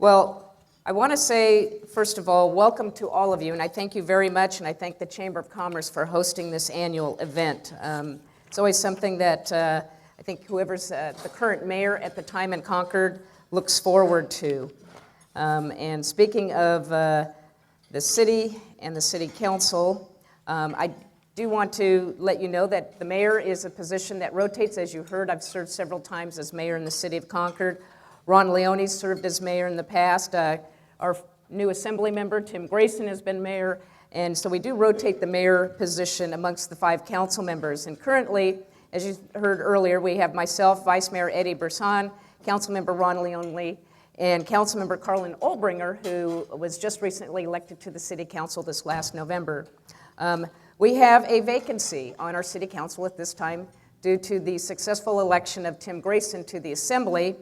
Well, I want to say, first of all, welcome to all of you, and I thank you very much, and I thank the Chamber of Commerce for hosting this annual event. It's always something that I think whoever's the current mayor at the time in Concord looks forward to. And speaking of the city and the city council, I do want to let you know that the mayor is a position that rotates. As you heard, I've served several times as mayor in the city of Concord. Ron Leone served as mayor in the past. Our new assembly member, Tim Grayson, has been mayor. And so we do rotate the mayor position amongst the 5 council members. And currently, as you heard earlier, we have myself, Vice Mayor Eddie Bersan, Councilmember Ron Leone, and Councilmember Carlin Olbringer, who was just recently elected to the City Council this last November. We have a vacancy on our City Council at this time due to the successful election of Tim Grayson to the Assembly.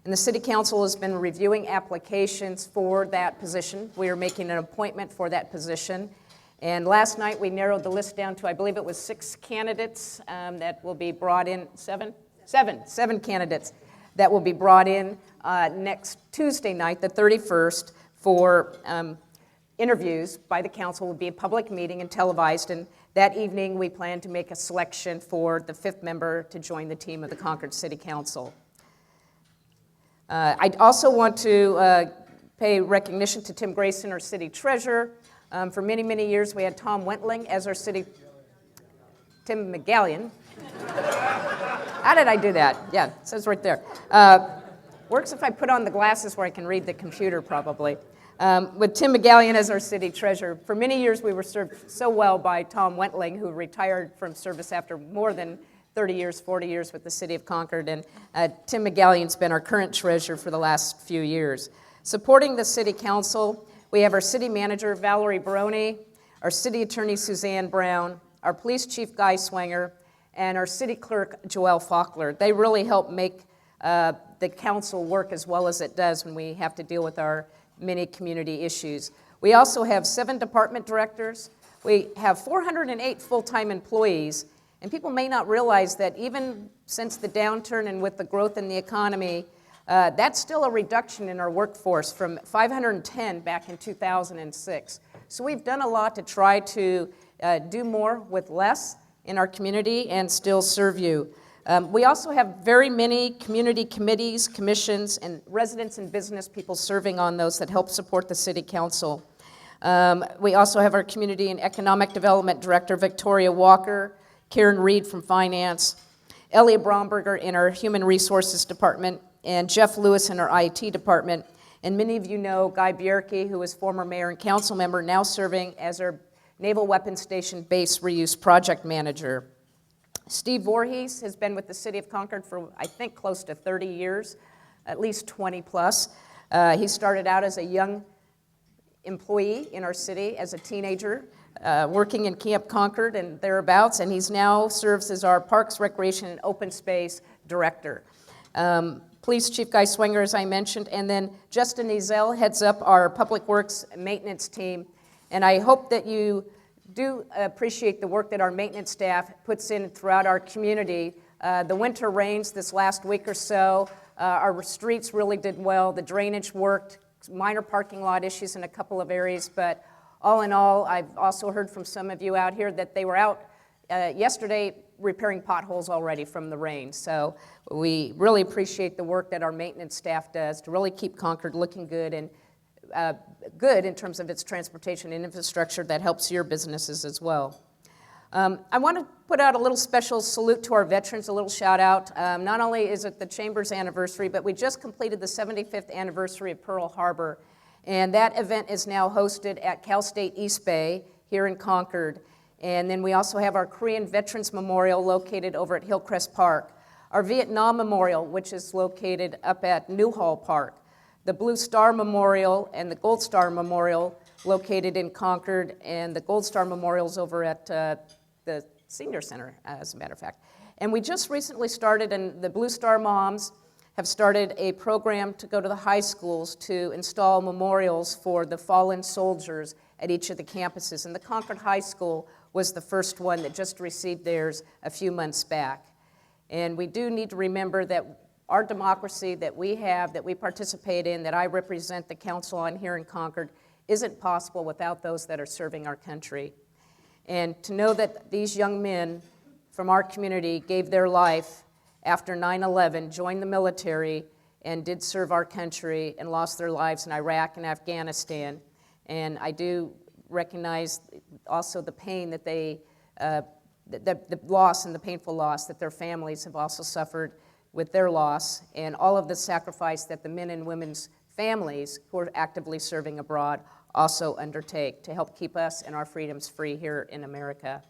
And the City Council has been reviewing applications for that position. We are making an appointment for that position. And last night we narrowed the list down to, I believe it was 6 candidates that will be brought in, seven candidates that will be brought in next Tuesday night, the 31st, for interviews by the council. Will be a public meeting and televised, and that evening we plan to make a selection for the 5th member to join the team of the Concord City Council. I also want to pay recognition to Tim Grayson, our city treasurer. For many, many years we had Tom Wentling as our Tim McGallion. How did I do that? Yeah, it says right there. Works if I put on the glasses where I can read the computer, probably. With Tim McGallion as our city treasurer. For many years we were served so well by Tom Wentling, who retired from service after more than 30 years, 40 years with the city of Concord, and Tim McGallion's been our current treasurer for the last few years. Supporting the city council, we have our city manager, Valerie Baroni, our city attorney, Suzanne Brown, our police chief, Guy Swanger, and our city clerk, Joelle Faulkner. They really help make the council work as well as it does when we have to deal with our many community issues. We also have 7 department directors. We have 408 full-time employees. And people may not realize that even since the downturn and with the growth in the economy, that's still a reduction in our workforce from 510 back in 2006. So we've done a lot to try to do more with less in our community and still serve you. We also have very many community committees, commissions, and residents and business people serving on those that help support the City Council. We also have our Community and Economic Development Director, Victoria Walker, Karen Reed from Finance, Elliot Bromberger in our Human Resources Department, and Jeff Lewis in our IT Department. And many of you know Guy Bierke, who was former mayor and council member, now serving as our Naval Weapons Station Base Reuse Project Manager. Steve Voorhees has been with the City of Concord for, I think, close to 30 years, at least 20 plus. He started out as a young employee in our city as a teenager, working in Camp Concord and thereabouts, and he's now serves as our Parks, Recreation, and Open Space Director. Police Chief Guy Swanger, as I mentioned, and then Justin Ezel heads up our Public Works maintenance team, and I hope that you do appreciate the work that our maintenance staff puts in throughout our community. The winter rains this last week or so, our streets really did well, the drainage worked, minor parking lot issues in a couple of areas, but all in all, I've also heard from some of you out here that they were out yesterday repairing potholes already from the rain. So we really appreciate the work that our maintenance staff does to really keep Concord looking good and good in terms of its transportation and infrastructure that helps your businesses as well. I want to put out a little special salute to our veterans, a little shout out. Not only is it the Chamber's anniversary, but we just completed the 75th anniversary of Pearl Harbor. And that event is now hosted at Cal State East Bay here in Concord. And then we also have our Korean Veterans Memorial located over at Hillcrest Park. Our Vietnam Memorial, which is located up at Newhall Park. The Blue Star Memorial and the Gold Star Memorial located in Concord. And the Gold Star Memorial's over at the Senior Center, as a matter of fact. And we just recently started, and the Blue Star Moms have started a program to go to the high schools to install memorials for the fallen soldiers at each of the campuses. And the Concord High School was the first one that just received theirs a few months back. And we do need to remember that our democracy that we have, that we participate in, that I represent the council on here in Concord, isn't possible without those that are serving our country. And to know that these young men from our community gave their life after 9/11, joined the military, and did serve our country and lost their lives in Iraq and Afghanistan. And I do recognize also the pain that they, the loss and the painful loss that their families have also suffered with their loss, and all of the sacrifice that the men and women's families who are actively serving abroad also undertake to help keep us and our freedoms free here in America.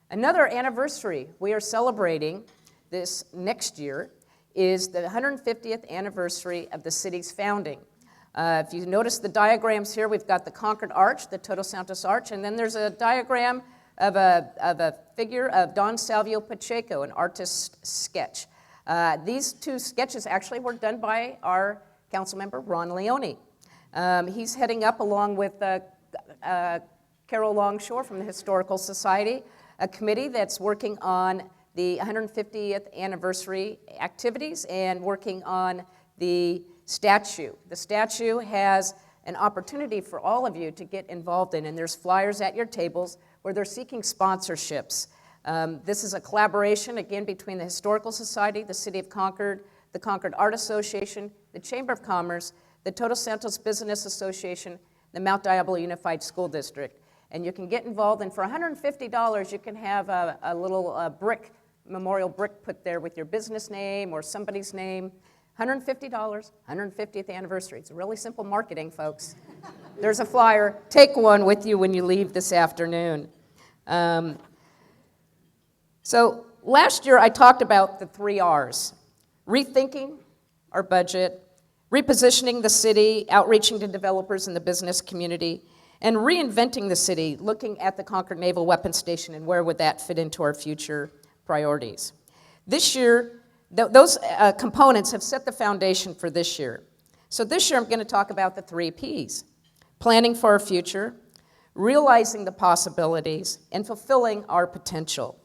Another anniversary we are celebrating this next year is the 150th anniversary of the city's founding. If you notice the diagrams here, we've got the Concord Arch, the Todos Santos Arch, and then there's a diagram of a figure of Don Salvio Pacheco, an artist's sketch. These two sketches actually were done by our council member, Ron Leone. He's heading up, along with Carol Longshore from the Historical Society, a committee that's working on the 150th anniversary activities and working on the statue. The statue has an opportunity for all of you to get involved in, and there's flyers at your tables where they're seeking sponsorships. This is a collaboration, again, between the Historical Society, the City of Concord, the Concord Art Association, the Chamber of Commerce, the Todos Santos Business Association, the Mount Diablo Unified School District. And you can get involved, and for $150, you can have a little brick, memorial brick put there with your business name or somebody's name. $150, 150th anniversary. It's really simple marketing, folks. There's a flyer. Take one with you when you leave this afternoon. So last year I talked about the 3 R's: rethinking our budget, repositioning the city, outreaching to developers in the business community, and reinventing the city, looking at the Concord Naval Weapons Station and where would that fit into our future priorities. This year, those components have set the foundation for this year. So this year I'm going to talk about the 3 Ps: planning for our future, realizing the possibilities, and fulfilling our potential.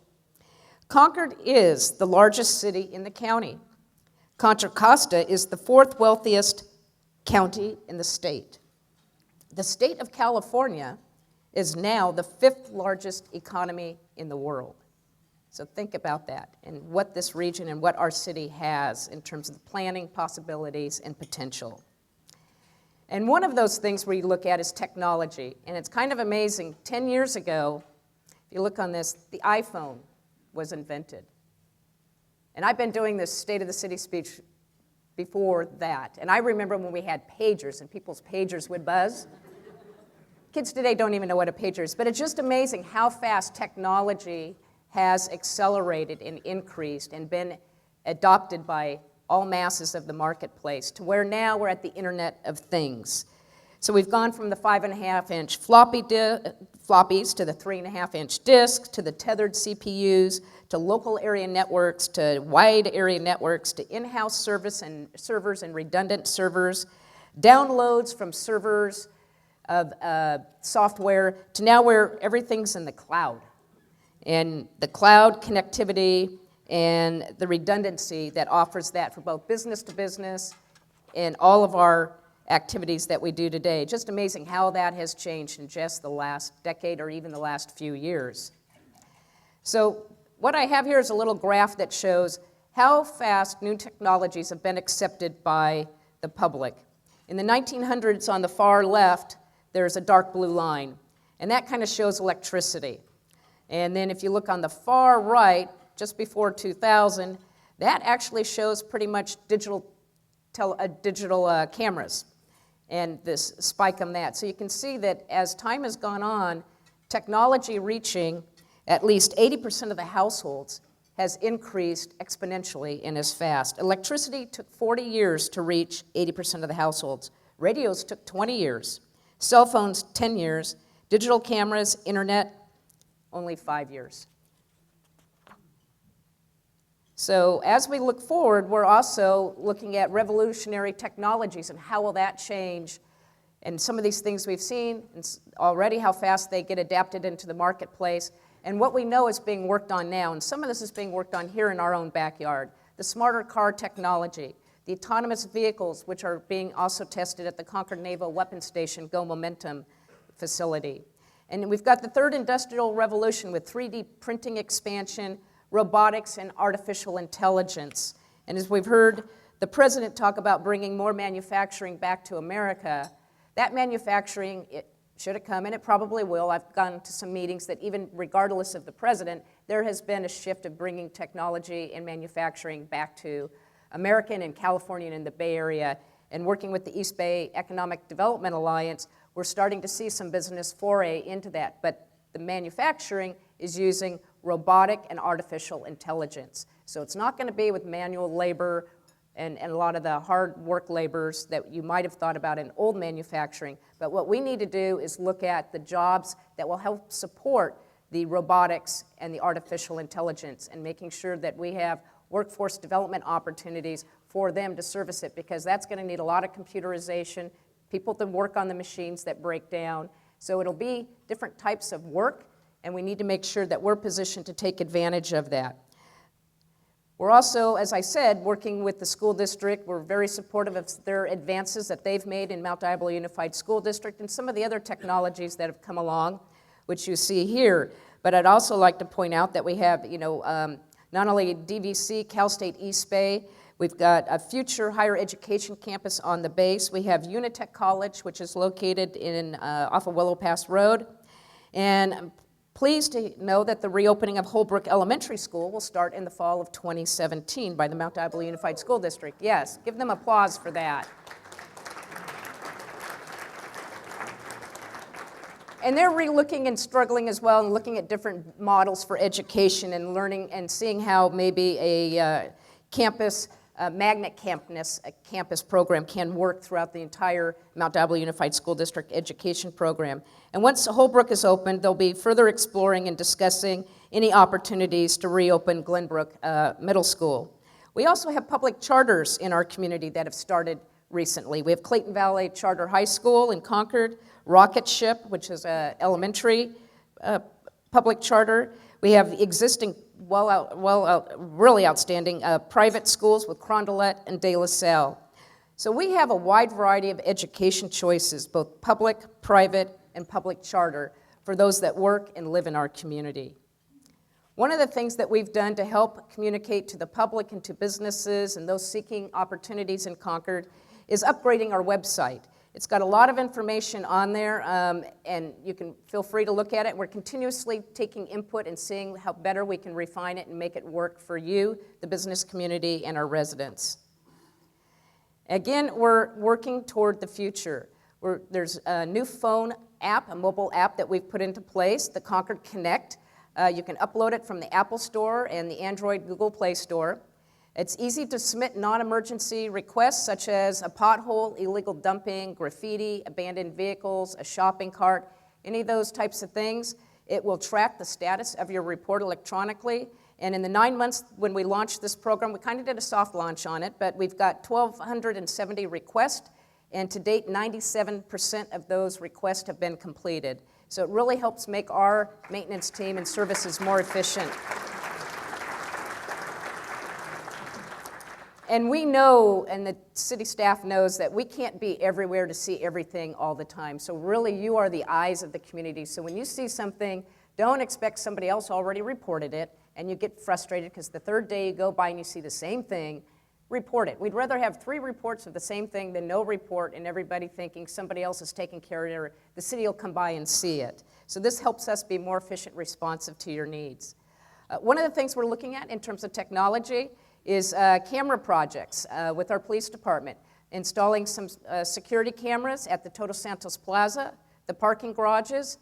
Concord is the largest city in the county. Contra Costa is the 4th wealthiest county in the state. The state of California is now the 5th largest economy in the world. So think about that and what this region and what our city has in terms of the planning possibilities and potential. And one of those things we look at is technology. And it's kind of amazing. 10 years ago, if you look on this, the iPhone was invented. And I've been doing this State of the City speech before that. And I remember when we had pagers and people's pagers would buzz. Kids today don't even know what a pager is. But it's just amazing how fast technology has accelerated and increased and been adopted by all masses of the marketplace to where now we're at the Internet of Things. So we've gone from the 5.5-inch floppies to the 3.5-inch discs, to the tethered CPUs, to local area networks, to wide area networks, to in-house servers and redundant servers, downloads from servers of software, to now where everything's in the cloud. And the cloud connectivity and the redundancy that offers that for both business to business and all of our activities that we do today. Just amazing how that has changed in just the last decade or even the last few years. So what I have here is a little graph that shows how fast new technologies have been accepted by the public. In the 1900s, on the far left, there's a dark blue line, and that kind of shows electricity. And then if you look on the far right, just before 2000, that actually shows pretty much digital cameras and this spike on that. So you can see that as time has gone on, technology reaching at least 80% of the households has increased exponentially and as fast. Electricity took 40 years to reach 80% of the households. Radios took 20 years. Cell phones, 10 years. Digital cameras, internet, only 5 years. So as we look forward, we're also looking at revolutionary technologies and how will that change. And some of these things we've seen already, how fast they get adapted into the marketplace, and what we know is being worked on now. And some of this is being worked on here in our own backyard. the smarter car technology, the autonomous vehicles, which are being also tested at the Concord Naval Weapons Station Go Momentum facility. And we've got the third industrial revolution with 3D printing expansion, robotics, and artificial intelligence. And as we've heard the president talk about bringing more manufacturing back to America, that manufacturing, should it come, and it probably will. I've gone to some meetings that even regardless of the president, there has been a shift of bringing technology and manufacturing back to American and Californian in the Bay Area. And working with the East Bay Economic Development Alliance, we're starting to see some business foray into that. But the manufacturing is using robotic and artificial intelligence. So it's not going to be with manual labor and a lot of the hard work laborers that you might have thought about in old manufacturing. But what we need to do is look at the jobs that will help support the robotics and the artificial intelligence and making sure that we have workforce development opportunities for them to service it, because that's going to need a lot of computerization, people to work on the machines that break down. So it'll be different types of work, and we need to make sure that we're positioned to take advantage of that. We're also, as I said, working with the school district. We're very supportive of their advances that they've made in Mount Diablo Unified School District and some of the other technologies that have come along, which you see here. But I'd also like to point out that we have, not only DVC, Cal State East Bay, we've got a future higher education campus on the base. We have Unitech College, which is located off of Willow Pass Road. And I'm pleased to know that the reopening of Holbrook Elementary School will start in the fall of 2017 by the Mount Diablo Unified School District. Yes, give them applause for that. And they're re-looking and struggling as well and looking at different models for education and learning and seeing how maybe a campus, magnet campus program can work throughout the entire Mount Diablo Unified School District education program. And once Holbrook is opened, they'll be further exploring and discussing any opportunities to reopen Glenbrook Middle School. We also have public charters in our community that have started recently. We have Clayton Valley Charter High School in Concord, Rocket Ship, which is an elementary public charter. We have existing, really outstanding private schools with Carondelet and De La Salle. So we have a wide variety of education choices, both public, private, and public charter for those that work and live in our community. One of the things that we've done to help communicate to the public and to businesses and those seeking opportunities in Concord is upgrading our website. It's got a lot of information on there, and you can feel free to look at it. We're continuously taking input and seeing how better we can refine it and make it work for you, the business community, and our residents. Again, we're working toward the future. There's a new phone app, a mobile app that we've put into place, the Concord Connect. You can upload it from the Apple Store and the Android Google Play Store. It's easy to submit non-emergency requests such as a pothole, illegal dumping, graffiti, abandoned vehicles, a shopping cart, any of those types of things. It will track the status of your report electronically. And in the 9 months when we launched this program, we kind of did a soft launch on it, but we've got 1,270 requests, and to date, 97% of those requests have been completed. So it really helps make our maintenance team and services more efficient. And we know, and the city staff knows, that we can't be everywhere to see everything all the time. So really, you are the eyes of the community. So when you see something, don't expect somebody else already reported it, and you get frustrated because the third day you go by and you see the same thing, report it. We'd rather have 3 reports of the same thing than no report and everybody thinking somebody else is taking care of it, or the city will come by and see it. So this helps us be more efficient, responsive to your needs. One of the things we're looking at in terms of technology is camera projects with our police department, installing some security cameras at the Todos Santos Plaza, the parking garages.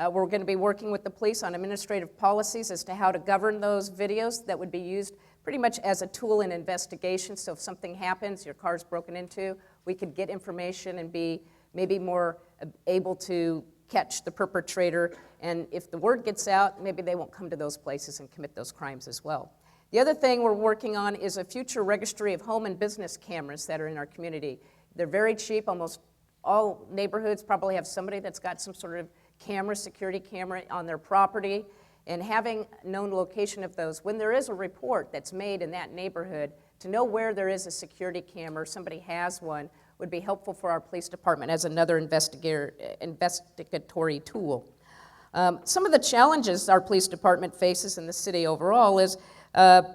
We're going to be working with the police on administrative policies as to how to govern those videos that would be used pretty much as a tool in investigation. So if something happens, your car's broken into, we could get information and be maybe more able to catch the perpetrator. And if the word gets out, maybe they won't come to those places and commit those crimes as well. The other thing we're working on is a future registry of home and business cameras that are in our community. They're very cheap. Almost all neighborhoods probably have somebody that's got some sort of camera, security camera on their property, and having known location of those. When there is a report that's made in that neighborhood, To know where there is a security camera or somebody has one would be helpful for our police department as another investigatory tool. Some of the challenges our police department faces in the city overall is a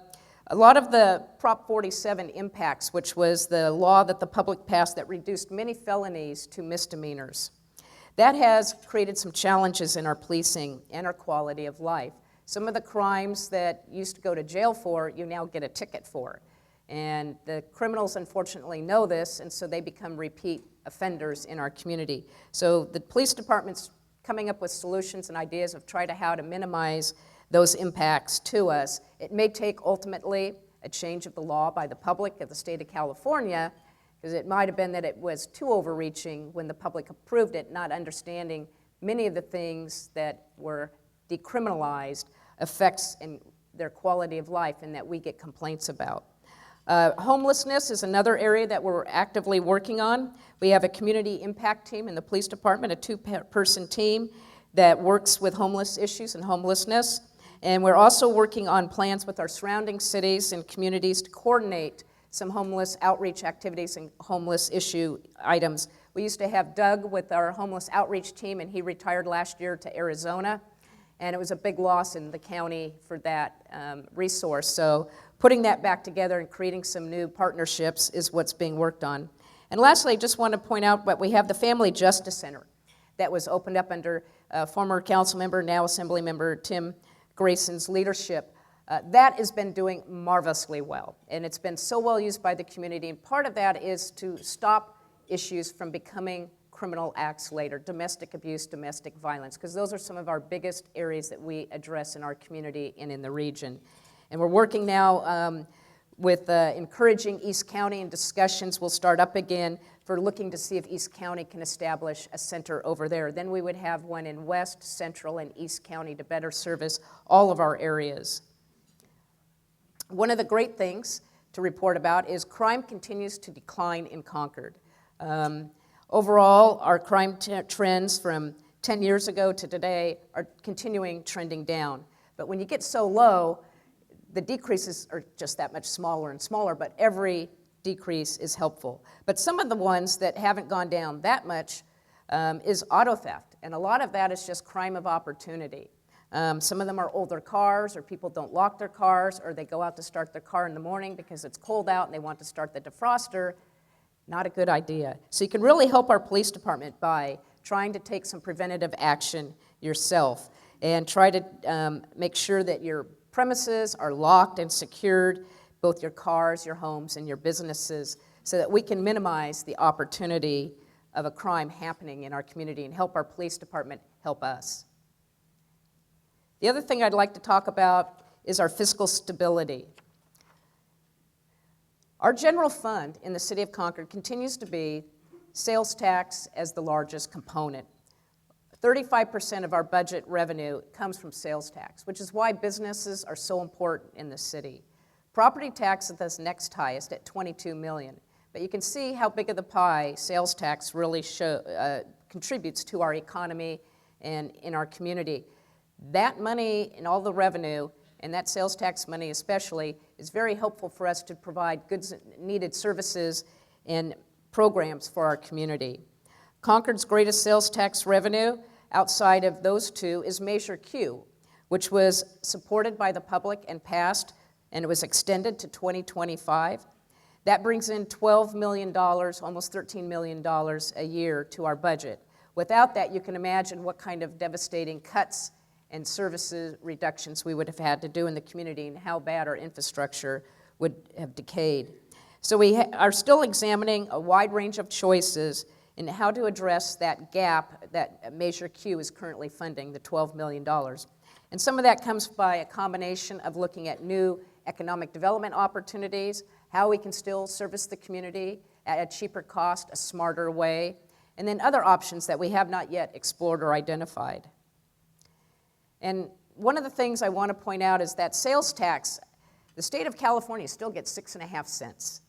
lot of the Prop 47 impacts, which was the law that the public passed that reduced many felonies to misdemeanors. That has created some challenges in our policing and our quality of life. Some of the crimes that you used to go to jail for, you now get a ticket for. And the criminals unfortunately know this, and so they become repeat offenders in our community. So the police department's coming up with solutions and ideas of how to minimize those impacts to us. It may take ultimately a change of the law by the public of the state of California, because it might have been that it was too overreaching when the public approved it, not understanding many of the things that were decriminalized affects in their quality of life and that we get complaints about. Homelessness is another area that we're actively working on. We have a community impact team in the police department, a two-person team that works with homeless issues and homelessness. And we're also working on plans with our surrounding cities and communities to coordinate some homeless outreach activities and homeless issue items. We used to have Doug with our homeless outreach team, and he retired last year to Arizona. And it was a big loss in the county for that resource. So putting that back together and creating some new partnerships is what's being worked on. And lastly, I just want to point out that we have the Family Justice Center that was opened up under former council member, now Assembly member Tim Grayson's leadership. That has been doing marvelously well, and it's been so well used by the community, and part of that is to stop issues from becoming criminal acts later, domestic abuse, domestic violence, because those are some of our biggest areas that we address in our community and in the region. And we're working now with encouraging East County, and discussions will start up again for looking to see if East County can establish a center over there. Then we would have one in West, Central, and East County to better service all of our areas. One of the great things to report about is crime continues to decline in Concord. Overall, our crime trends from 10 years ago to today are continuing trending down. But when you get so low, the decreases are just that much smaller and smaller, but every decrease is helpful. But some of the ones that haven't gone down that much is auto theft, and a lot of that is just crime of opportunity. Some of them are older cars, or people don't lock their cars, or they go out to start their car in the morning because it's cold out and they want to start the defroster. Not a good idea. So you can really help our police department by trying to take some preventative action yourself and try to make sure that your premises are locked and secured, both your cars, your homes, and your businesses, so that we can minimize the opportunity of a crime happening in our community and help our police department help us. The other thing I'd like to talk about is our fiscal stability. Our general fund in the city of Concord continues to be sales tax as the largest component. 35% of our budget revenue comes from sales tax, which is why businesses are so important in the city. Property tax is the next highest at $22 million. But you can see how big of the pie sales tax really contributes to our economy and in our community. That money and all the revenue, and that sales tax money especially, is very helpful for us to provide goods and needed services and programs for our community. Concord's greatest sales tax revenue outside of those two is Measure Q, which was supported by the public and passed, and it was extended to 2025. That brings in $12 million, almost $13 million a year to our budget. Without that, you can imagine what kind of devastating cuts and services reductions we would have had to do in the community and how bad our infrastructure would have decayed. So we are still examining a wide range of choices in how to address that gap that Measure Q is currently funding, the $12 million. And some of that comes by a combination of looking at new economic development opportunities, how we can still service the community at a cheaper cost, a smarter way, and then other options that we have not yet explored or identified. And one of the things I want to point out is that sales tax, the state of California still gets 6.5 cents.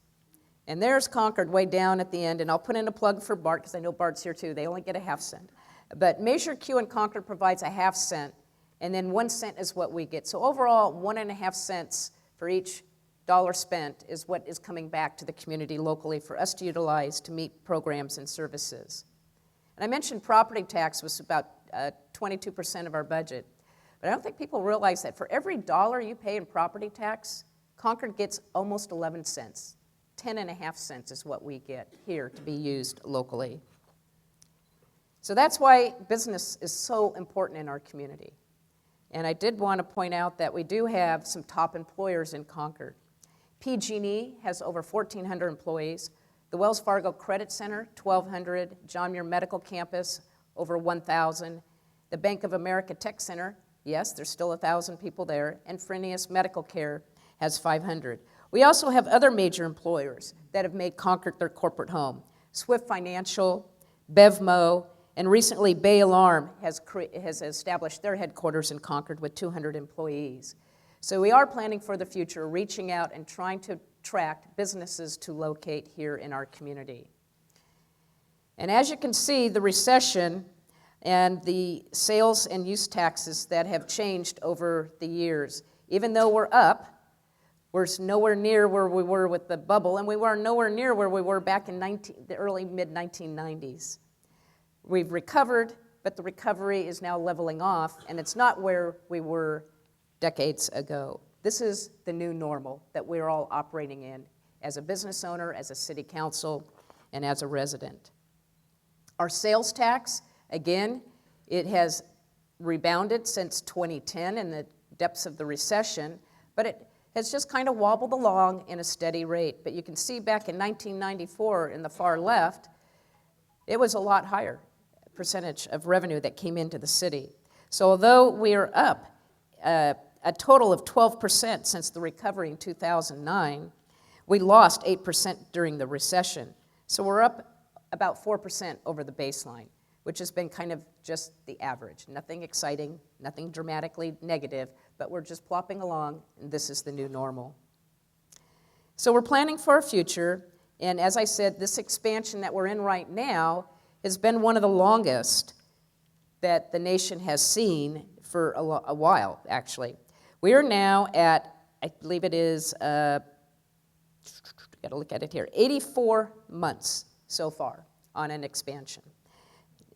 And there's Concord way down at the end, and I'll put in a plug for Bart, because I know Bart's here too. They only get a half cent. But Measure Q in Concord provides a half cent, and then 1 cent is what we get. So overall, 1.5 cents for each dollar spent is what is coming back to the community locally for us to utilize to meet programs and services. And I mentioned property tax was about 22% of our budget. But I don't think people realize that for every dollar you pay in property tax, Concord gets almost 11 cents. 10.5 cents is what we get here to be used locally. So that's why business is so important in our community. And I did want to point out that we do have some top employers in Concord. PG&E has over 1,400 employees. The Wells Fargo Credit Center, 1,200. John Muir Medical Campus, over 1,000. The Bank of America Tech Center, yes, there's still 1,000 people there. And Frenius Medical Care has 500. We also have other major employers that have made Concord their corporate home. Swift Financial, BevMo, and recently Bay Alarm has established their headquarters in Concord with 200 employees. So we are planning for the future, reaching out and trying to attract businesses to locate here in our community. And as you can see, the recession and the sales and use taxes that have changed over the years, even though we're up, we're nowhere near where we were with the bubble, and we were nowhere near where we were back in the early mid-1990s. We've recovered, but the recovery is now leveling off, and it's not where we were decades ago. This is the new normal that we're all operating in as a business owner, as a city council, and as a resident. Our sales tax, again, it has rebounded since 2010 in the depths of the recession, but it has just kind of wobbled along in a steady rate. But you can see back in 1994 in the far left, it was a lot higher percentage of revenue that came into the city. So although we are up a total of 12% since the recovery in 2009, we lost 8% during the recession. So we're up about 4% over the baseline, which has been kind of just the average. Nothing exciting, nothing dramatically negative, but we're just plopping along, and this is the new normal. So we're planning for our future, and as I said, this expansion that we're in right now has been one of the longest that the nation has seen for a while, actually. We are now at, I believe it is, got to look at it here, 84 months so far on an expansion,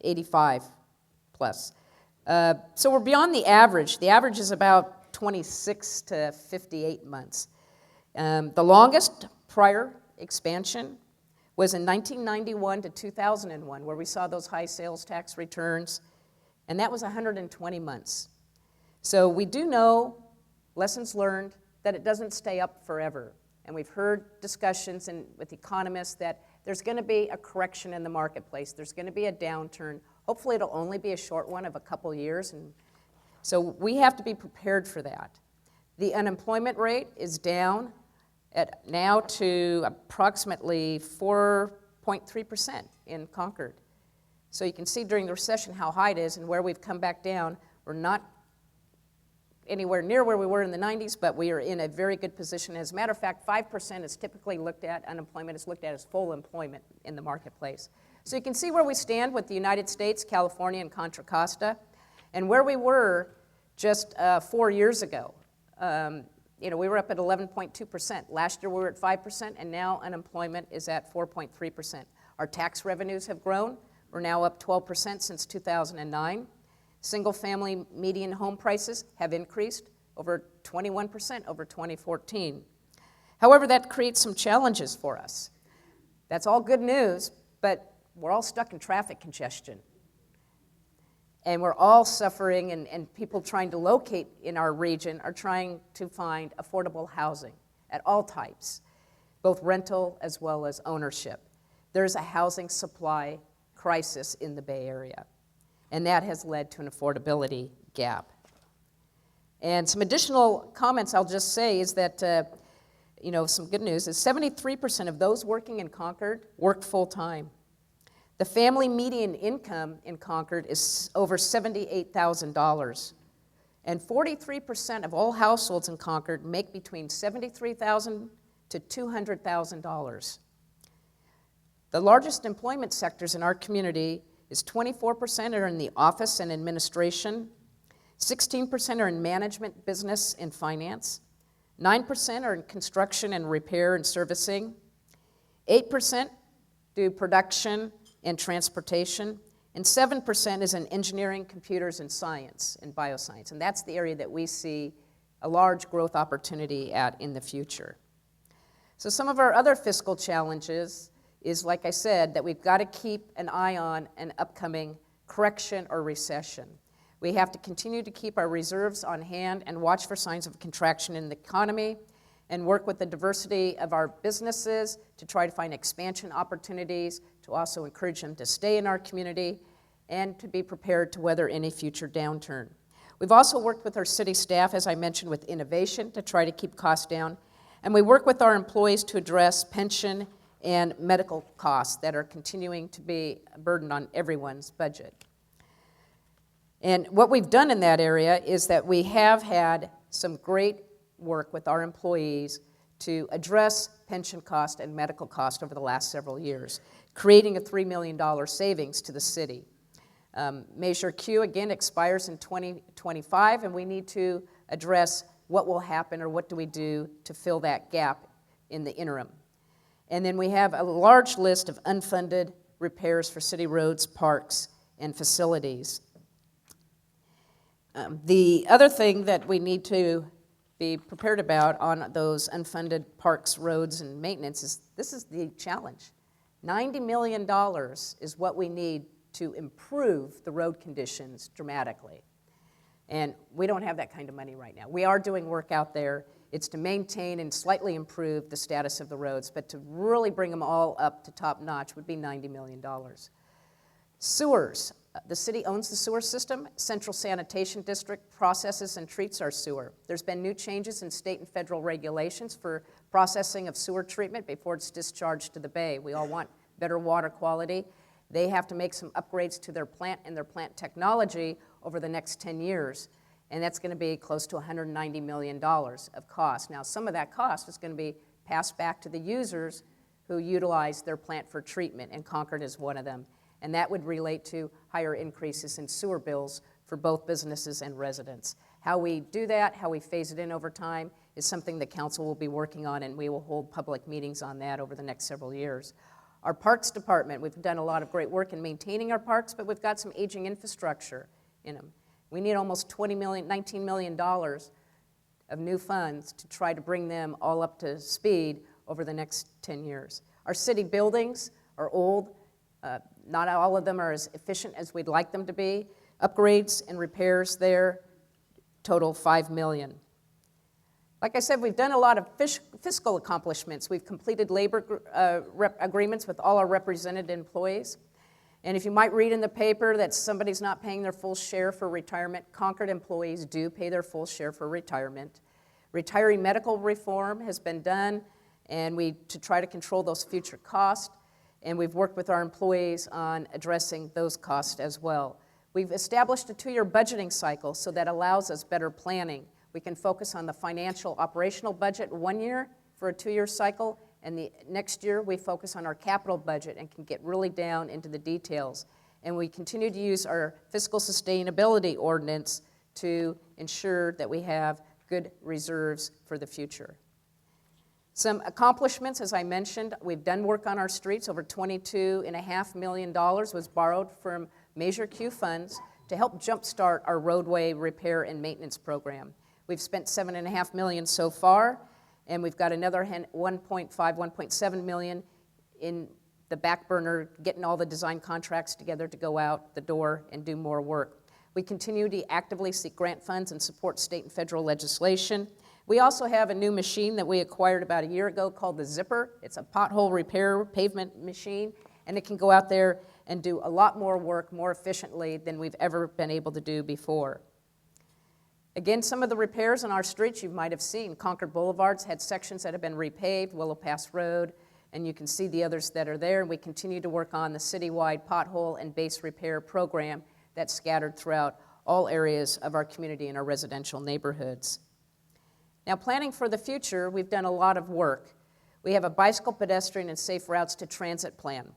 85 plus. So we're beyond the average. The average is about 26 to 58 months. The longest prior expansion was in 1991 to 2001, where we saw those high sales tax returns, and that was 120 months. So we do know, lessons learned, that it doesn't stay up forever. And we've heard discussions with economists that there's going to be a correction in the marketplace. There's going to be a downturn. Hopefully it'll only be a short one of a couple years. And so we have to be prepared for that. The unemployment rate is down now to approximately 4.3% in Concord. So you can see during the recession how high it is and where we've come back down. We're not anywhere near where we were in the 90s, but we are in a very good position. As a matter of fact, 5% is typically looked at, unemployment is looked at as full employment in the marketplace. So you can see where we stand with the United States, California, and Contra Costa, and where we were just 4 years ago. We were up at 11.2%. Last year we were at 5%, and now unemployment is at 4.3%. Our tax revenues have grown. We're now up 12% since 2009. Single-family median home prices have increased over 21% over 2014. However, that creates some challenges for us. That's all good news, but we're all stuck in traffic congestion. And we're all suffering, and people trying to locate in our region are trying to find affordable housing at all types, both rental as well as ownership. There's a housing supply crisis in the Bay Area, and that has led to an affordability gap. And some additional comments I'll just say is that, some good news is 73% of those working in Concord work full-time. The family median income in Concord is over $78,000. And 43% of all households in Concord make between $73,000 to $200,000. The largest employment sectors in our community is 24% are in the office and administration, 16% are in management, business, and finance, 9% are in construction and repair and servicing. 8% do production and transportation. And 7% is in engineering, computers, and science, and bioscience. And that's the area that we see a large growth opportunity at in the future. So some of our other fiscal challenges is, like I said, that we've got to keep an eye on an upcoming correction or recession. We have to continue to keep our reserves on hand and watch for signs of contraction in the economy and work with the diversity of our businesses to try to find expansion opportunities, to also encourage them to stay in our community, and to be prepared to weather any future downturn. We've also worked with our city staff, as I mentioned, with innovation to try to keep costs down, and we work with our employees to address pension and medical costs that are continuing to be a burden on everyone's budget. And what we've done in that area is that we have had some great work with our employees to address pension cost and medical cost over the last several years, creating a $3 million savings to the city. Measure Q, again, expires in 2025, and we need to address what will happen or what do we do to fill that gap in the interim. And then we have a large list of unfunded repairs for city roads, parks, and facilities. The other thing that we need to be prepared about on those unfunded parks, roads, and maintenance is this is the challenge. $90 million is what we need to improve the road conditions dramatically. And we don't have that kind of money right now. We are doing work out there. It's to maintain and slightly improve the status of the roads, but to really bring them all up to top notch would be $90 million. Sewers. The city owns the sewer system. Central Sanitation District processes and treats our sewer. There's been new changes in state and federal regulations for processing of sewer treatment before it's discharged to the bay. We all want better water quality. They have to make some upgrades to their plant and their plant technology over the next 10 years, and that's going to be close to $190 million of cost. Now, some of that cost is going to be passed back to the users who utilize their plant for treatment, and Concord is one of them. And that would relate to higher increases in sewer bills for both businesses and residents. How we do that, how we phase it in over time, is something the council will be working on, and we will hold public meetings on that over the next several years. Our Parks Department, we've done a lot of great work in maintaining our parks, but we've got some aging infrastructure in them. We need almost $19 million of new funds to try to bring them all up to speed over the next 10 years. Our city buildings are old. Not all of them are as efficient as we'd like them to be. Upgrades and repairs there total $5 million. Like I said, we've done a lot of fiscal accomplishments. We've completed labor agreements with all our represented employees. And if you might read in the paper that somebody's not paying their full share for retirement, Concord employees do pay their full share for retirement. Retiree medical reform has been done, and to try to control those future costs. And we've worked with our employees on addressing those costs as well. We've established a 2-year budgeting cycle so that allows us better planning. We can focus on the financial operational budget 1 year for a 2-year cycle, and the next year we focus on our capital budget and can get really down into the details. And we continue to use our fiscal sustainability ordinance to ensure that we have good reserves for the future. Some accomplishments, as I mentioned, we've done work on our streets. Over $22.5 million was borrowed from Measure Q funds to help jumpstart our roadway repair and maintenance program. We've spent $7.5 million so far, and we've got another 1.7 million in the back burner, getting all the design contracts together to go out the door and do more work. We continue to actively seek grant funds and support state and federal legislation. We also have a new machine that we acquired about a year ago called the Zipper. It's a pothole repair pavement machine, and it can go out there and do a lot more work more efficiently than we've ever been able to do before. Again, some of the repairs on our streets you might have seen. Concord Boulevard's had sections that have been repaved, Willow Pass Road, and you can see the others that are there. And we continue to work on the citywide pothole and base repair program that's scattered throughout all areas of our community and our residential neighborhoods. Now, planning for the future, we've done a lot of work. We have a bicycle, pedestrian, and safe routes to transit plan,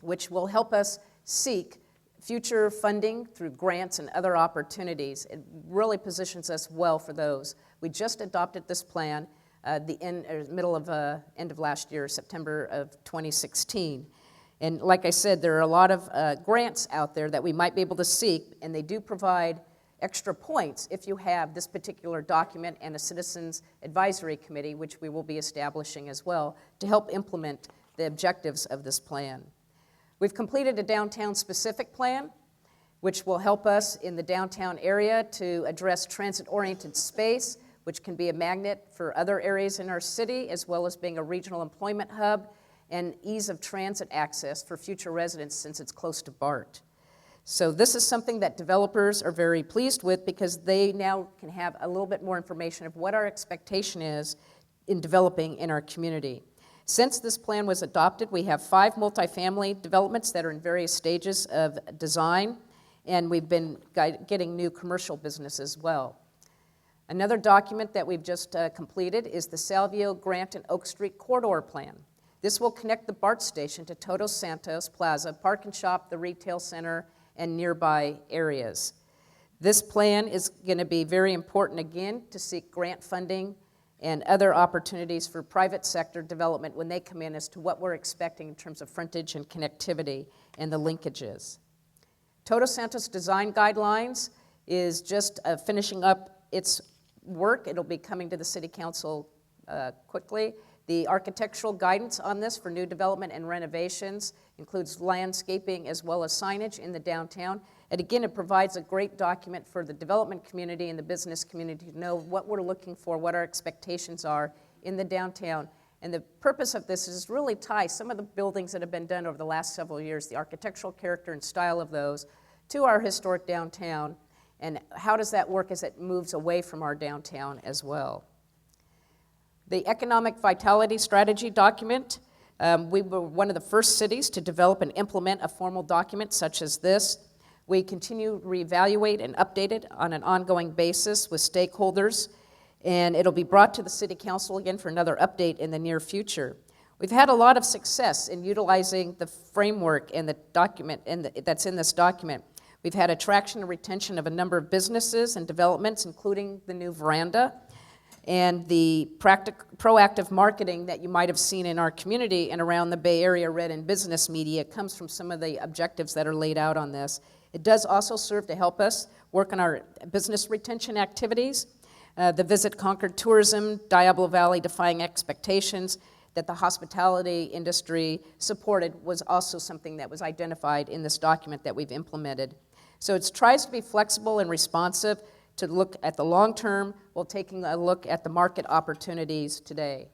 which will help us seek future funding through grants and other opportunities. It really positions us well for those. We just adopted this plan middle of end of last year, September of 2016. And like I said, there are a lot of grants out there that we might be able to seek, and they do provide extra points if you have this particular document and a Citizens Advisory Committee, which we will be establishing as well, to help implement the objectives of this plan. We've completed a downtown-specific plan, which will help us in the downtown area to address transit-oriented space, which can be a magnet for other areas in our city, as well as being a regional employment hub, and ease of transit access for future residents since it's close to BART. So this is something that developers are very pleased with because they now can have a little bit more information of what our expectation is in developing in our community. Since this plan was adopted, we have 5 multifamily developments that are in various stages of design, and we've been getting new commercial business as well. Another document that we've just completed is the Salvio, Grant, and Oak Street Corridor Plan. This will connect the BART station to Todos Santos Plaza, Park and Shop, the retail center, and nearby areas. This plan is going to be very important again to seek grant funding and other opportunities for private sector development when they come in as to what we're expecting in terms of frontage and connectivity and the linkages. Todos Santos Design Guidelines is just finishing up its work. It'll be coming to the City Council quickly. The architectural guidance on this for new development and renovations includes landscaping as well as signage in the downtown. And again, it provides a great document for the development community and the business community to know what we're looking for, what our expectations are in the downtown. And the purpose of this is really tie some of the buildings that have been done over the last several years, the architectural character and style of those, to our historic downtown. And how does that work as it moves away from our downtown as well? The Economic Vitality Strategy document, we were one of the first cities to develop and implement a formal document such as this. We continue to reevaluate and update it on an ongoing basis with stakeholders, and it'll be brought to the City Council again for another update in the near future. We've had a lot of success in utilizing the framework and the document that's in this document. We've had attraction and retention of a number of businesses and developments, including the new veranda, and the proactive marketing that you might have seen in our community and around the Bay Area read in business media comes from some of the objectives that are laid out on this. It does also serve to help us work on our business retention activities. The Visit Concord tourism, Diablo Valley defying expectations that the hospitality industry supported was also something that was identified in this document that we've implemented. So it tries to be flexible and responsive to look at the long term while taking a look at the market opportunities today.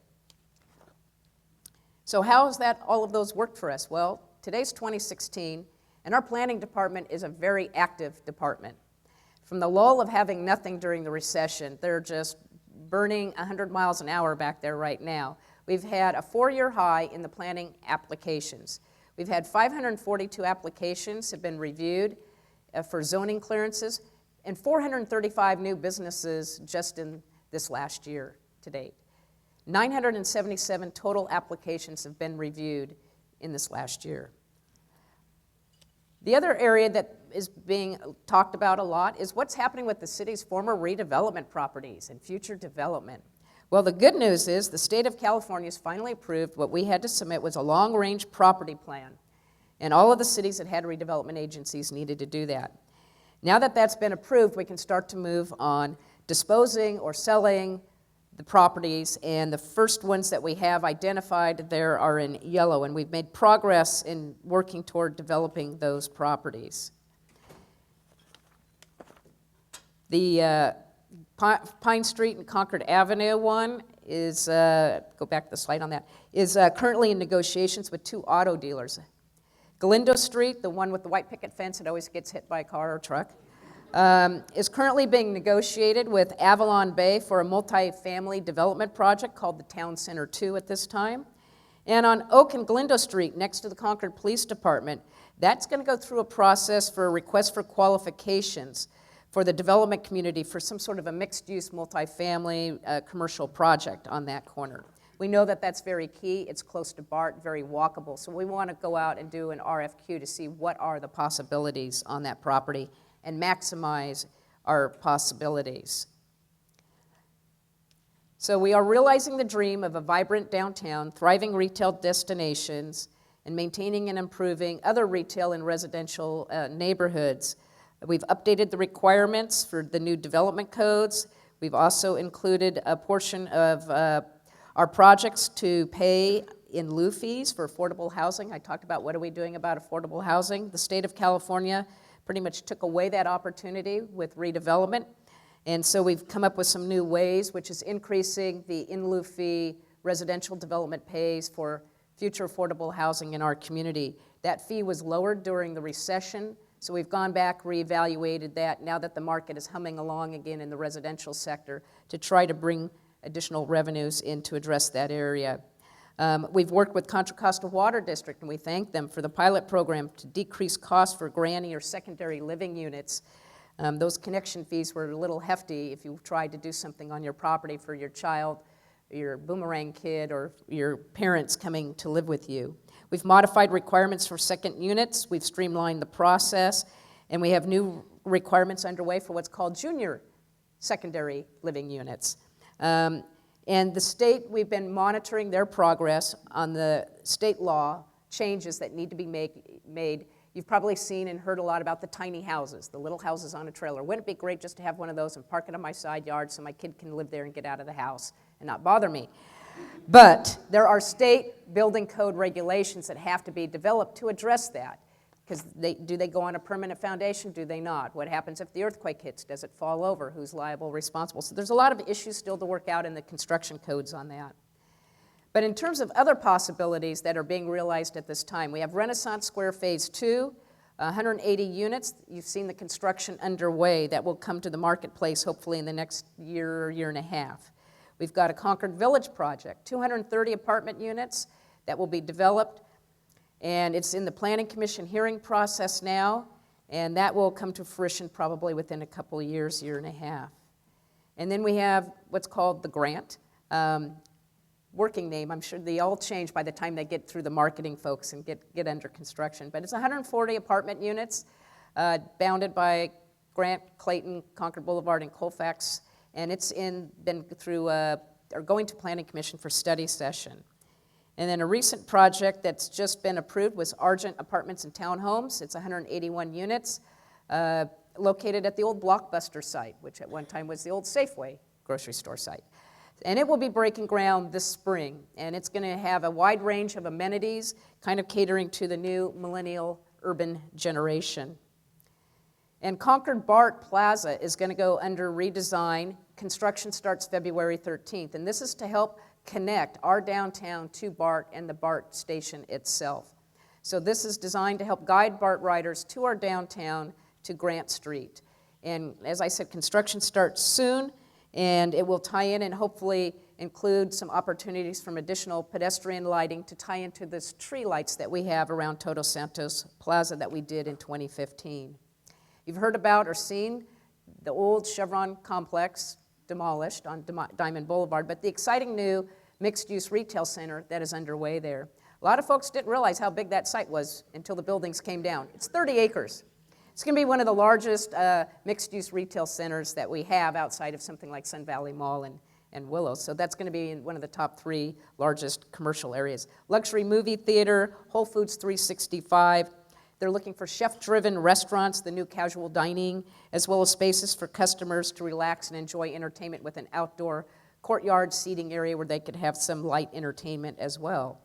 So how has that, all of those worked for us? Well, today's 2016, and our planning department is a very active department. From the lull of having nothing during the recession, they're just burning 100 miles an hour back there right now. We've had a 4-year high in the planning applications. We've had 542 applications have been reviewed for zoning clearances, and 435 new businesses just in this last year to date. 977 total applications have been reviewed in this last year. The other area that is being talked about a lot is what's happening with the city's former redevelopment properties and future development. Well, the good news is the state of California has finally approved what we had to submit was a long-range property plan. And all of the cities that had redevelopment agencies needed to do that. Now that that's been approved, we can start to move on disposing or selling the properties, and the first ones that we have identified there are in yellow, and we've made progress in working toward developing those properties. The Pine Street and Concord Avenue one is, go back to the slide on that, is currently in negotiations with 2 auto dealers. Galindo Street, the one with the white picket fence that always gets hit by a car or truck, is currently being negotiated with Avalon Bay for a multi-family development project called the Town Center 2 at this time. And on Oak and Galindo Street, next to the Concord Police Department, that's going to go through a process for a request for qualifications for the development community for some sort of a mixed-use multi-family commercial project on that corner, We know that that's very key. It's close to BART, very walkable. So we want to go out and do an RFQ to see what are the possibilities on that property and maximize our possibilities. So we are realizing the dream of a vibrant downtown, thriving retail destinations, and maintaining and improving other retail and residential neighborhoods. We've updated the requirements for the new development codes. We've also included a portion of our projects to pay in lieu fees for affordable housing. I talked about what are we doing about affordable housing. The state of California pretty much took away that opportunity with redevelopment. And so we've come up with some new ways, which is increasing the in lieu fee residential development pays for future affordable housing in our community. That fee was lowered during the recession, so we've gone back, reevaluated that now that the market is humming along again in the residential sector to try to bring additional revenues in to address that area. We've worked with Contra Costa Water District, and we thank them for the pilot program to decrease costs for granny or secondary living units. Those connection fees were a little hefty if you tried to do something on your property for your child, your boomerang kid, or your parents coming to live with you. We've modified requirements for second units, we've streamlined the process, and we have new requirements underway for what's called junior secondary living units. And the state, we've been monitoring their progress on the state law changes that need to be made. You've probably seen and heard a lot about the tiny houses, the little houses on a trailer. Wouldn't it be great just to have one of those and park it on my side yard so my kid can live there and get out of the house and not bother me? But there are state building code regulations that have to be developed to address that. Because do they go on a permanent foundation? Do they not? What happens if the earthquake hits? Does it fall over? Who's liable, responsible? So there's a lot of issues still to work out in the construction codes on that. But in terms of other possibilities that are being realized at this time, we have Renaissance Square Phase 2, 180 units. You've seen the construction underway that will come to the marketplace hopefully in the next year and a half. We've got a Concord Village project, 230 apartment units that will be developed, and it's in the Planning Commission hearing process now, and that will come to fruition probably within a couple of years, year and a half. And then we have what's called the grant. Working name, I'm sure they all change by the time they get through the marketing folks and get under construction. But it's 140 apartment units bounded by Grant, Clayton, Concord Boulevard, and Colfax. And it's been through, or going to Planning Commission for study session. And then a recent project that's just been approved was Argent Apartments and Townhomes. It's 181 units located at the old Blockbuster site, which at one time was the old Safeway grocery store site. And it will be breaking ground this spring, and it's going to have a wide range of amenities, kind of catering to the new millennial urban generation. And Concord BART Plaza is going to go under redesign. Construction starts February 13th, and this is to help connect our downtown to BART and the BART station itself. So this is designed to help guide BART riders to our downtown to Grant Street. And as I said, construction starts soon, and it will tie in and hopefully include some opportunities from additional pedestrian lighting to tie into this tree lights that we have around Todos Santos Plaza that we did in 2015. You've heard about or seen the old Chevron complex demolished on Diamond Boulevard, but the exciting new mixed-use retail center that is underway there. A lot of folks didn't realize how big that site was until the buildings came down. It's 30 acres. It's going to be one of the largest mixed-use retail centers that we have outside of something like Sun Valley Mall and Willows. So that's going to be in one of the top 3 largest commercial areas. Luxury movie theater, Whole Foods 365. They're looking for chef-driven restaurants, the new casual dining, as well as spaces for customers to relax and enjoy entertainment with an outdoor courtyard seating area where they could have some light entertainment as well.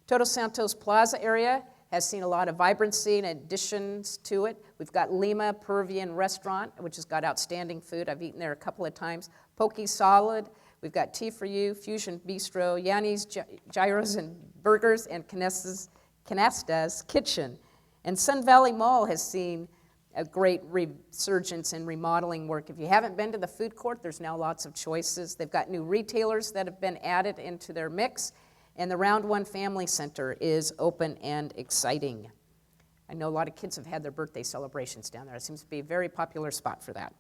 Todos Santos Plaza area has seen a lot of vibrancy and additions to it. We've got Lima Peruvian Restaurant, which has got outstanding food. I've eaten there a couple of times. Poke Solid. We've got Tea for You, Fusion Bistro, Yanni's Gyros and Burgers, and Canasta's Kitchen. And Sun Valley Mall has seen a great resurgence in remodeling work. If you haven't been to the food court, there's now lots of choices. They've got new retailers that have been added into their mix. And the Round One Family Center is open and exciting. I know a lot of kids have had their birthday celebrations down there. It seems to be a very popular spot for that.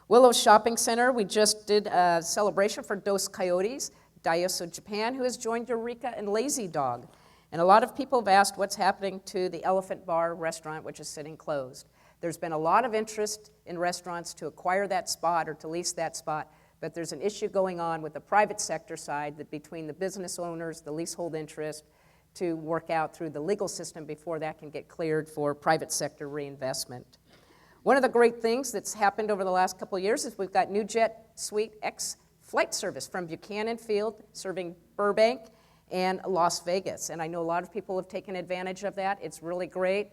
Willows Shopping Center, we just did a celebration for Dos Coyotes. Daiso Japan, who has joined Eureka and Lazy Dog. And a lot of people have asked what's happening to the Elephant Bar restaurant, which is sitting closed. There's been a lot of interest in restaurants to acquire that spot or to lease that spot, but there's an issue going on with the private sector side that between the business owners, the leasehold interest, to work out through the legal system before that can get cleared for private sector reinvestment. One of the great things that's happened over the last couple of years is we've got New Jet Suite X flight service from Buchanan Field serving Burbank and Las Vegas. And I know a lot of people have taken advantage of that. It's really great.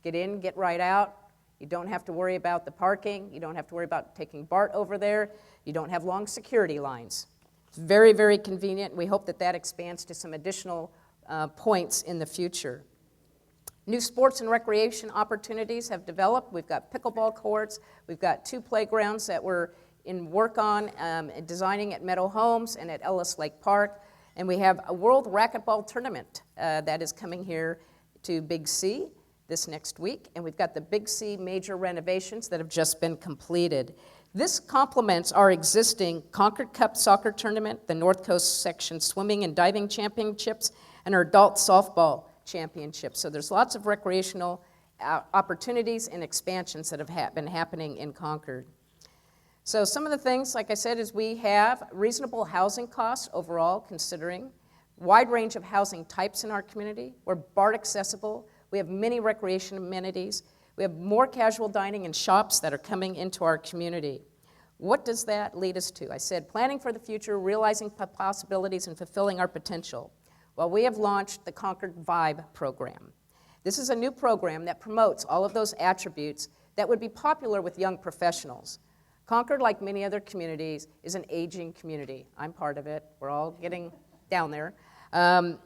Get in, get right out. You don't have to worry about the parking. You don't have to worry about taking BART over there. You don't have long security lines. It's very, very convenient. We hope that that expands to some additional points in the future. New sports and recreation opportunities have developed. We've got pickleball courts. We've got 2 playgrounds that we're in work on designing at Meadow Homes and at Ellis Lake Park. And we have a World Racquetball Tournament that is coming here to Big C this next week. And we've got the Big C major renovations that have just been completed. This complements our existing Concord Cup Soccer Tournament, the North Coast Section Swimming and Diving Championships, and our Adult Softball Championships. So there's lots of recreational opportunities and expansions that have been happening in Concord. So some of the things, like I said, is we have reasonable housing costs overall, considering wide range of housing types in our community. We're BART accessible. We have many recreation amenities. We have more casual dining and shops that are coming into our community. What does that lead us to? I said planning for the future, realizing possibilities, and fulfilling our potential. Well, we have launched the Concord Vibe program. This is a new program that promotes all of those attributes that would be popular with young professionals. Concord, like many other communities, is an aging community. I'm part of it. We're all getting down there. And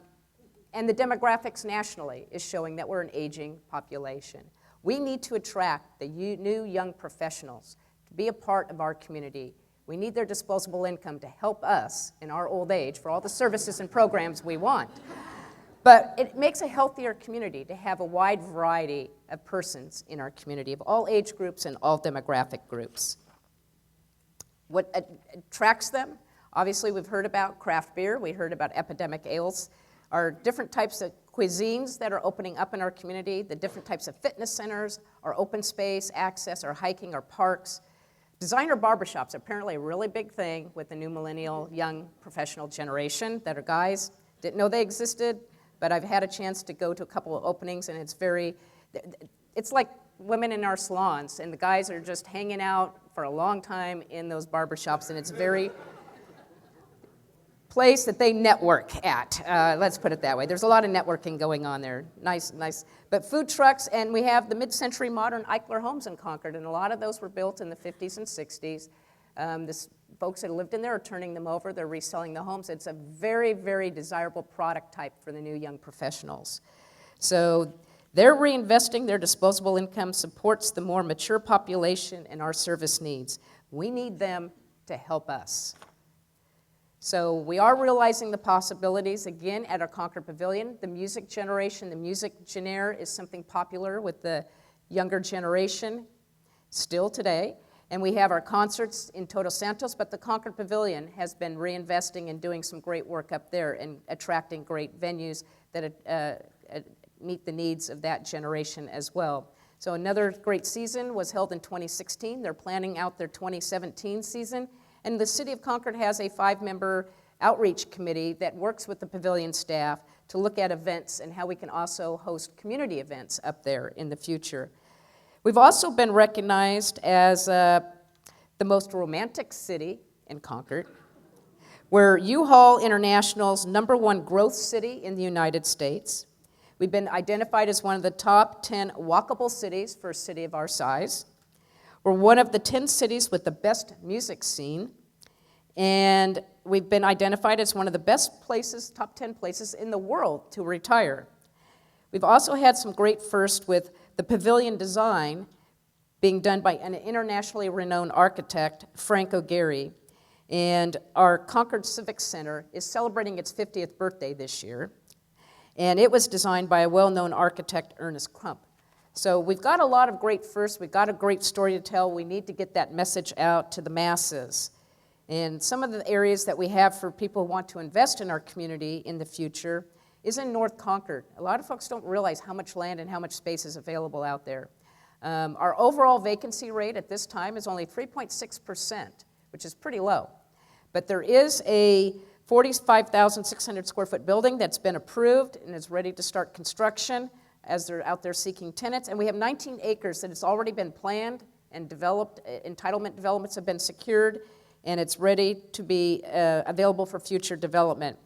the demographics nationally is showing that we're an aging population. We need to attract the new young professionals to be a part of our community. We need their disposable income to help us in our old age for all the services and programs we want. But it makes a healthier community to have a wide variety of persons in our community, of all age groups and all demographic groups. What attracts them? Obviously, we've heard about craft beer. We heard about epidemic ales. Our different types of cuisines that are opening up in our community, the different types of fitness centers, our open space access, our hiking, our parks. Designer barbershops are apparently a really big thing with the new millennial young professional generation that are guys. Didn't know they existed, but I've had a chance to go to a couple of openings, and it's like women in our salons, and the guys are just hanging out for a long time in those barbershops, and it's very place that they network at. Let's put it that way. There's a lot of networking going on there. Nice. But food trucks, and we have the mid-century modern Eichler homes in Concord, and a lot of those were built in the 50s and 60s. Folks that lived in there are turning them over. They're reselling the homes. It's a very, very desirable product type for the new young professionals. So they're reinvesting. Their disposable income supports the more mature population and our service needs. We need them to help us. So we are realizing the possibilities, again, at our Concord Pavilion. The music generation, the music genre is something popular with the younger generation still today. And we have our concerts in Todos Santos, but the Concord Pavilion has been reinvesting and doing some great work up there and attracting great venues that meet the needs of that generation as well. So another great season was held in 2016. They're planning out their 2017 season. And the City of Concord has a 5-member outreach committee that works with the pavilion staff to look at events and how we can also host community events up there in the future. We've also been recognized as the most romantic city in Concord. We're U-Haul International's #1 growth city in the United States. We've been identified as one of the top 10 walkable cities for a city of our size. We're one of the 10 cities with the best music scene, and we've been identified as one of the best places, top 10 places in the world to retire. We've also had some great firsts with the pavilion design being done by an internationally renowned architect, Frank O'Gary, and our Concord Civic Center is celebrating its 50th birthday this year, and it was designed by a well-known architect, Ernest Crump. So we've got a lot of great firsts. We've got a great story to tell. We need to get that message out to the masses. And some of the areas that we have for people who want to invest in our community in the future is in North Concord. A lot of folks don't realize how much land and how much space is available out there. Our overall vacancy rate at this time is only 3.6%, which is pretty low. But there is a 45,600 square foot building that's been approved and is ready to start construction as they're out there seeking tenants. And we have 19 acres that has already been planned and developed. Entitlement developments have been secured, and it's ready to be available for future development.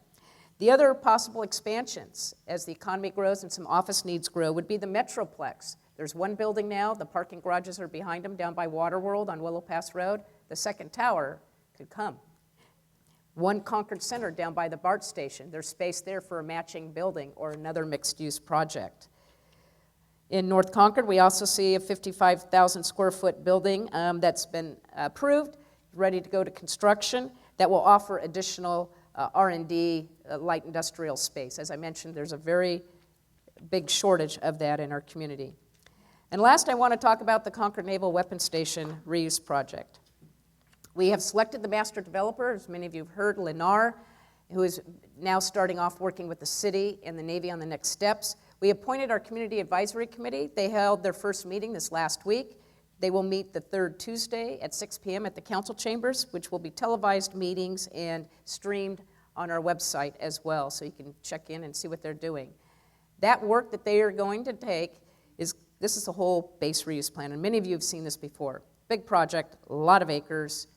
The other possible expansions as the economy grows and some office needs grow would be the Metroplex. There's one building now, the parking garages are behind them down by Waterworld on Willow Pass Road. The second tower could come. One Concord Center down by the BART station. There's space there for a matching building or another mixed-use project. In North Concord, we also see a 55,000 square foot building that's been approved, ready to go to construction, that will offer additional R&D light industrial space. As I mentioned, there's a very big shortage of that in our community. And last, I want to talk about the Concord Naval Weapons Station reuse project. We have selected the master developer, as many of you have heard, Lennar, who is now starting off working with the city and the Navy on the next steps. We appointed our Community Advisory Committee. They held their first meeting this last week. They will meet the third Tuesday at 6 p.m. at the council chambers, which will be televised meetings and streamed on our website as well, so you can check in and see what they're doing. That work that they are going to take this is a whole base reuse plan, and many of you have seen this before. Big project, a lot of acres,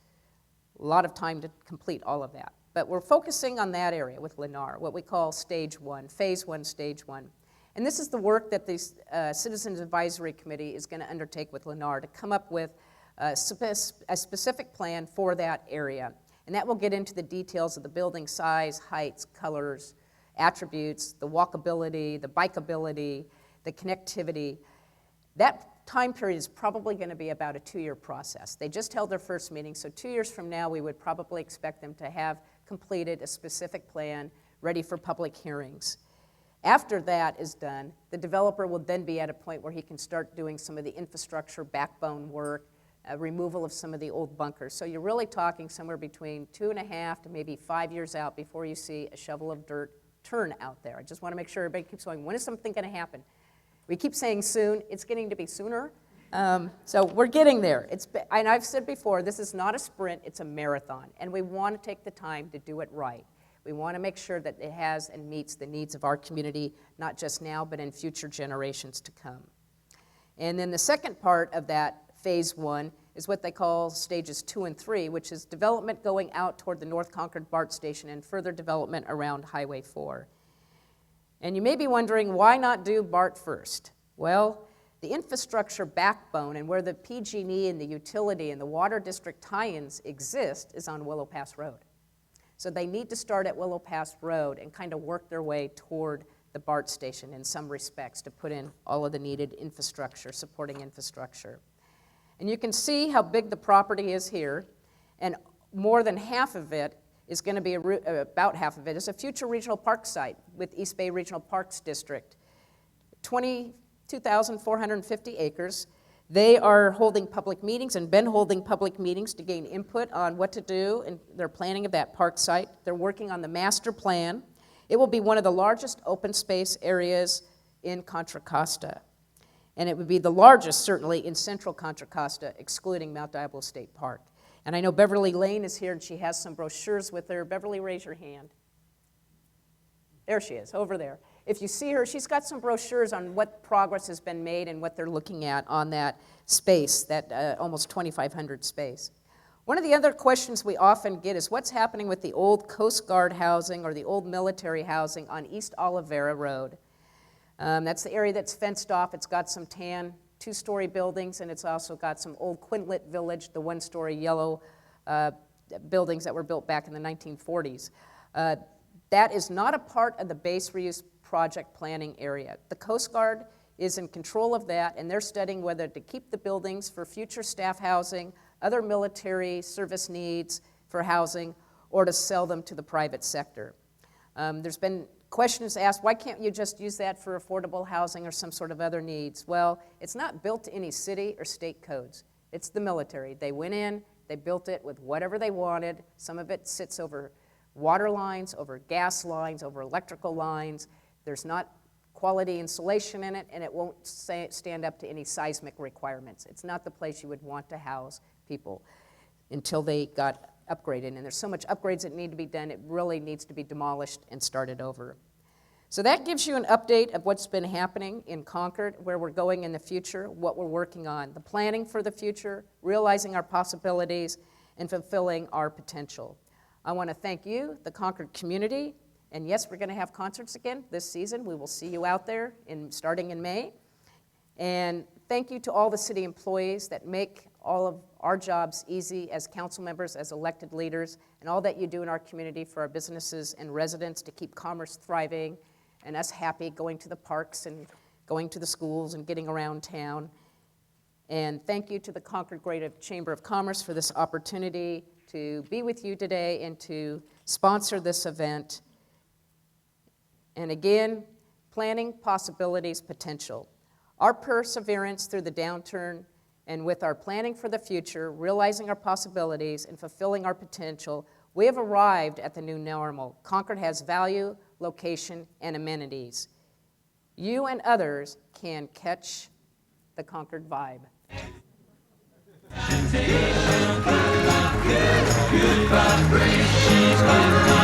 a lot of time to complete all of that. But we're focusing on that area with Lennar, what we call stage one, phase one, stage one. And this is the work that the Citizens Advisory Committee is going to undertake with Lennar to come up with a specific plan for that area. And that will get into the details of the building size, heights, colors, attributes, the walkability, the bikeability, the connectivity. That time period is probably going to be about a 2-year process. They just held their first meeting, so 2 years from now we would probably expect them to have completed a specific plan ready for public hearings. After that is done, the developer will then be at a point where he can start doing some of the infrastructure backbone work, removal of some of the old bunkers. So you're really talking somewhere between 2.5 to maybe 5 years out before you see a shovel of dirt turn out there. I just want to make sure everybody keeps going, when is something going to happen? We keep saying soon, it's getting to be sooner. So we're getting there. And I've said before, this is not a sprint, it's a marathon. And we want to take the time to do it right. We want to make sure that it has and meets the needs of our community, not just now, but in future generations to come. And then the second part of that phase one is what they call stages 2 and 3, which is development going out toward the North Concord BART station and further development around Highway 4. And you may be wondering, why not do BART first? Well, the infrastructure backbone and where the PG&E and the utility and the water district tie-ins exist is on Willow Pass Road. So they need to start at Willow Pass Road and kind of work their way toward the BART station in some respects to put in all of the needed infrastructure, supporting infrastructure. And you can see how big the property is here, and more than half of it is going to be, about half of it is a future regional park site with East Bay Regional Parks District. 22,450 acres. They are holding public meetings and been holding public meetings to gain input on what to do in their planning of that park site. They're working on the master plan. It will be one of the largest open space areas in Contra Costa. And it would be the largest, certainly, in central Contra Costa, excluding Mount Diablo State Park. And I know Beverly Lane is here, and she has some brochures with her. Beverly, raise your hand. There she is, over there. If you see her, she's got some brochures on what progress has been made and what they're looking at on that space, that almost 2,500 space. One of the other questions we often get is what's happening with the old Coast Guard housing or the old military housing on East Olivera Road. That's the area that's fenced off. It's got some tan 2-story buildings, and it's also got some old Quinlet Village, the 1-story yellow buildings that were built back in the 1940s. That is not a part of the base reuse project planning area. The Coast Guard is in control of that, and they're studying whether to keep the buildings for future staff housing, other military service needs for housing, or to sell them to the private sector. There's been questions asked, why can't you just use that for affordable housing or some sort of other needs? Well, it's not built to any city or state codes. It's the military. They went in, They built it with whatever they wanted. Some of it sits over water lines, over gas lines, over electrical lines. There's not quality insulation in it, and it won't stand up to any seismic requirements. It's not the place you would want to house people until they got upgraded. And there's so much upgrades that need to be done, it really needs to be demolished and started over. So that gives you an update of what's been happening in Concord, where we're going in the future, what we're working on, the planning for the future, realizing our possibilities, and fulfilling our potential. I want to thank you, the Concord community, and yes, we're going to have concerts again this season. We will see you out there starting in May. And thank you to all the city employees that make all of our jobs easy as council members, as elected leaders, and all that you do in our community for our businesses and residents to keep commerce thriving and us happy going to the parks and going to the schools and getting around town. And thank you to the Concord Greater Chamber of Commerce for this opportunity to be with you today and to sponsor this event. And again, planning, possibilities, potential. Our perseverance through the downturn and with our planning for the future, realizing our possibilities and fulfilling our potential, we have arrived at the new normal. Concord has value, location, and amenities. You and others can catch the Concord vibe. Good vibrations.